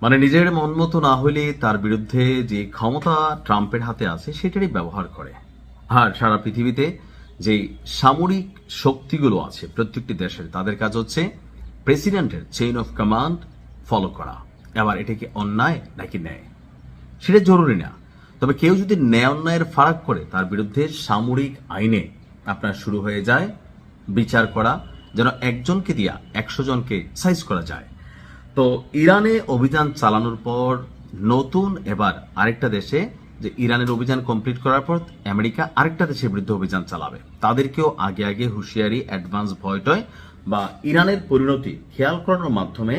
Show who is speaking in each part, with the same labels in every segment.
Speaker 1: মানে নিজের মন মতো না হলে তার বিরুদ্ধে যে ক্ষমতা ট্রাম্পের হাতে আছে সেটারই ব্যবহার করে। আর সারা পৃথিবীতে যে সামরিক শক্তিগুলো আছে প্রত্যেকটি দেশের, তাদের কাজ হচ্ছে প্রেসিডেন্টের চেইন অফ কমান্ড ফলো করা। এবার এটা কি অন্যায় নাকি ন্যায় সেটা জরুরি না, তবে কেউ যদি ন্যায় অন্যায়ের ফারাক করে তার বিরুদ্ধে সামরিক আইনে আপনার শুরু হয়ে যায় বিচার করা, যেন একজনকে দিয়া 100 জনকে সাইজ করা যায়। তো ইরানে অভিযান চালানোর পর নতুন এবার আরেকটা দেশে, যে ইরানের অভিযান কমপ্লিট করার পর আমেরিকা আরেকটা দেশের বিরুদ্ধে অভিযান চালাবে, তাদেরকেও আগে আগে হুঁশিয়ারি, অ্যাডভান্স ভয়টয় বা ইরানের পরিণতি খেয়াল করানোর মাধ্যমে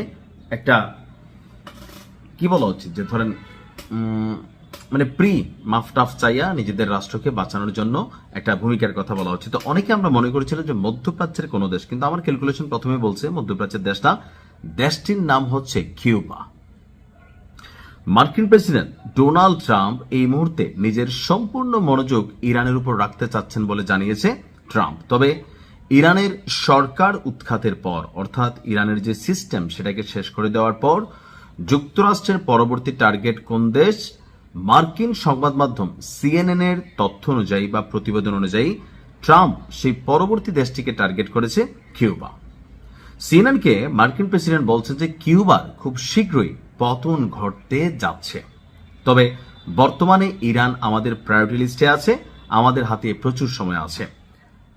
Speaker 1: একটা কি বলা উচিত, যে ধরেন মানে মাফটাফ চাইয়া নিজেদের রাষ্ট্রকে বাঁচানোর জন্য একটা ভূমিকার কথা বলা হচ্ছে। তো অনেকে আমরা মনে করেছিলাম যে মধ্যপ্রাচ্যের কোনো দেশ, কিন্তু আমার ক্যালকুলেশন প্রথমে বলছে মধ্যপ্রাচ্যের দেশটা, দেশটির নাম হচ্ছে কিউবা। মার্কিন প্রেসিডেন্ট ডোনাল্ড ট্রাম্প এই মুহূর্তে নিজের সম্পূর্ণ মনোযোগ ইরানের উপর রাখতে চাচ্ছেন বলে জানিয়েছে ট্রাম্প। তবে ইরানের সরকার উৎখাতের পর, অর্থাৎ ইরানের যে সিস্টেম সেটাকে শেষ করে দেওয়ার পর যুক্তরাষ্ট্রের পরবর্তী টার্গেট কোন দেশ? মার্কিন সংবাদ মাধ্যম সিএনএন এর তথ্য অনুযায়ী বা প্রতিবেদন অনুযায়ী ট্রাম্প সেই পরবর্তী দেশটিকে টার্গেট করেছে কিউবা। সিএনএনকে মার্কিন প্রেসিডেন্ট বলছে যে কিউবার খুব শীঘ্রই পতন ঘটতে যাচ্ছে। তবে বর্তমানে ইরান আমাদের প্রায়োরিটি লিস্টে আছে, আমাদের হাতে প্রচুর সময় আছে।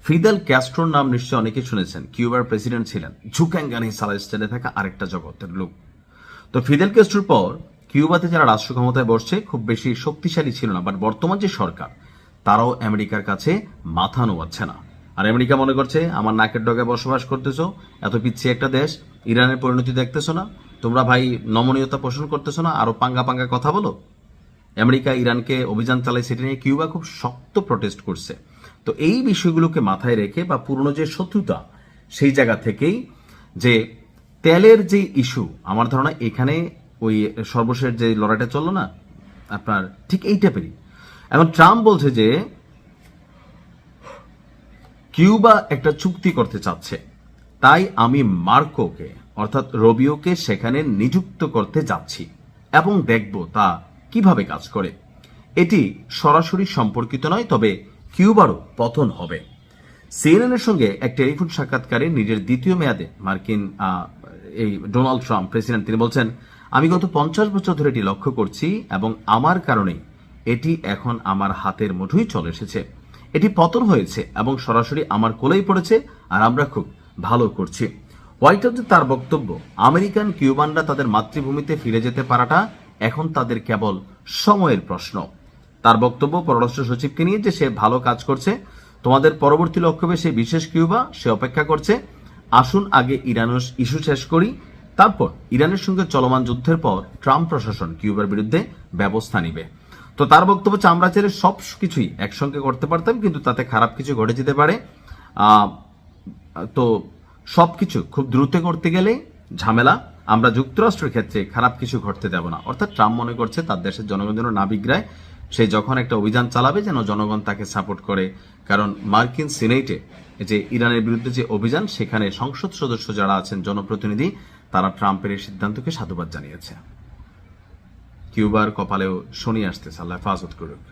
Speaker 1: ফিদেল ক্যাস্ট্রোর নাম নিশ্চয় অনেকে শুনেছেন, কিউবার প্রেসিডেন্ট ছিলেন, ঝুকাঙ্গানি সালাইস্টাইলে থাকা আরেকটা জগতের লোক। তো ফিদেল ক্যাস্ট্রোর পর কিউবাতে যারা রাষ্ট্র ক্ষমতায় বসছে খুব বেশি শক্তিশালী ছিল না, বাট বর্তমান যে সরকার তারাও আমেরিকার কাছে মাথা নোয়াচ্ছে না। আর আমেরিকা মনে করছে আমার নাকের ডগায় বসবাস করতেছো, এত পিছিয়ে একটা দেশ, ইরানের পরিণতি দেখতেছো না, তোমরা ভাই নমনীয়তা পোষণ করতেছো না, আরো পাঙ্গা পাঙ্গা কথা বলো। আমেরিকা ইরানকে অভিযান চালায়, সেটা নিয়ে কিউবা খুব শক্ত প্রটেস্ট করছে। তো এই বিষয়গুলোকে মাথায় রেখে বা পুরনো যে শত্রুতা, সেই জায়গা থেকেই যে তেলের যে ইস্যু, আমার ধারণা এখানে ওই সর্বশেষ যে লড়াইটা চললো না আপনার, ঠিক এই টাইপেরই। এখন ট্রাম্প বলছে যে কিউবা একটা চুক্তি করতে চাচ্ছে, তাই আমি মার্কোকে অর্থাৎ রবিওকে সেখানে নিযুক্ত করতে যাচ্ছি এবং দেখব তা কিভাবে কাজ করে। এটি সরাসরি সম্পর্কিত নয়, তবে কিউবারও পতন হবে। সিএনএন এর সঙ্গে এক টেলিফোন সাক্ষাৎকারে নিজের দ্বিতীয় মেয়াদে মার্কিন এই ডোনাল্ড ট্রাম্প প্রেসিডেন্ট, তিনি বলছেন, আমি গত 50 বছর ধরে এটি লক্ষ্য করছি এবং আমার কারণে এটি এখন আমার হাতের মুঠোয় চলে এসেছে। এটি পতন হয়েছে এবং সরাসরি আমার কোলেই পড়েছে, আর আমরা খুব ভালো করছি। হোয়াইট হাউসে তার বক্তব্য, আমেরিকান কিউবানরা তাদের মাতৃভূমিতে ফিরে যেতে পারাটা এখন তাদের কেবল সময়ের প্রশ্ন। তার বক্তব্য পররাষ্ট্র সচিবকে নিয়ে যে সে ভালো কাজ করছে, তোমাদের পরবর্তী লক্ষ্যবে সেই বিশেষ কিউবা, সে অপেক্ষা করছে। আসুন আগে ইরানের ইস্যু শেষ করি, তারপর ইরানের সঙ্গে চলমান যুদ্ধের পর ট্রাম্প প্রশাসন কিউবার বিরুদ্ধে ব্যবস্থা নিবে। তো তার বক্তব্য হচ্ছে, আমরা চাইলে সব কিছুই একসঙ্গে করতে পারতাম, কিন্তু তাতে খারাপ কিছু ঘটে যেতে পারে। তো সবকিছু খুব দ্রুত করতে গেলে ঝামেলা, আমরা যুক্তরাষ্ট্রের ক্ষেত্রে খারাপ কিছু ঘটতে দেব না। অর্থাৎ ট্রাম্প মনে করছে তার দেশের জনগণ যেন না বিগ্রায়, সে যখন একটা অভিযান চালাবে যেন জনগণ তাকে সাপোর্ট করে। কারণ মার্কিন সিনেটে যে ইরানের বিরুদ্ধে যে অভিযান, সেখানে সংসদ সদস্য যারা আছেন, জনপ্রতিনিধি, তারা ট্রাম্পের এই সিদ্ধান্তকে সাধুবাদ জানিয়েছে। কিউবার কপালেও শনি আসতেছে, আল্লাহ হেফাজত করুক।